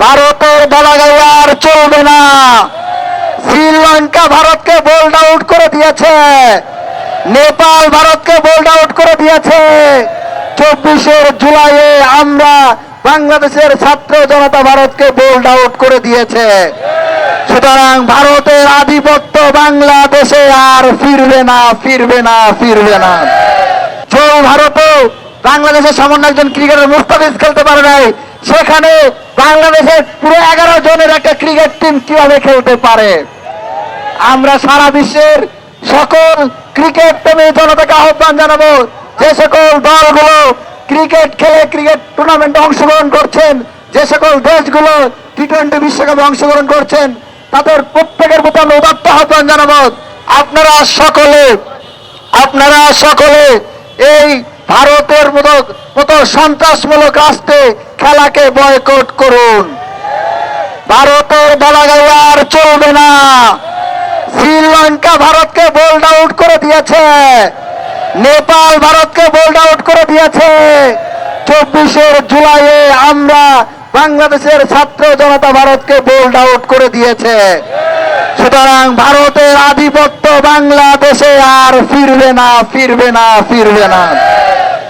ভারতের বলাগাই আর চলবে না। শ্রীলঙ্কা ভারতকে বোল্ড আউট করে দিয়েছে, নেপাল ভারতকে বোল্ড আউট করে দিয়েছে। 24শে জুলাইয়ে আমরা বাংলাদেশের ছাত্র জনতা ভারতকে বোল্ড আউট করে দিয়েছে। সুতরাং ভারতের আধিপত্য বাংলাদেশে আর ফিরবে না, ফিরবে না, ফিরবে না। যে ভারতও বাংলাদেশের সামান্য একজন ক্রিকেটার মুস্তাফিজ খেলতে পারে নাই, সেখানে বাংলাদেশের পুরো 11 জনের একটা ক্রিকেট টিম কিভাবে খেলতে পারে? আমরা সারা বিশ্বের সকল ক্রিকেট প্রেমী জনতাকে আহ্বান জানাবো, যে সকল দলগুলো ক্রিকেট খেলে ক্রিকেট টুর্নামেন্টে অংশগ্রহণ করছেন, যে সকল দেশগুলো টি-20 বিশ্বকাপে অংশগ্রহণ করছেন, তাদের প্রত্যেকের প্রতি আমরা উদাত্ত আহ্বান জানাবো, আপনারা সকলে এই ভারতের মতো সন্ত্রাসমূলক রাষ্ট্রে খেলাকে বয়কট করুন। ভারতের বলাগাই আর চলবে না। শ্রীলঙ্কা ভারতকে বোল্ড আউট করে দিয়েছে, নেপাল ভারতকে বোল্ড আউট করে দিয়েছে। 24শে জুলাইয়ে আমরা বাংলাদেশের ছাত্র জনতা ভারতকে বোল্ড আউট করে দিয়েছে। সুতরাং ভারতের আধিপত্য বাংলাদেশে আর ফিরবে না, ফিরবে না, ফিরবে না।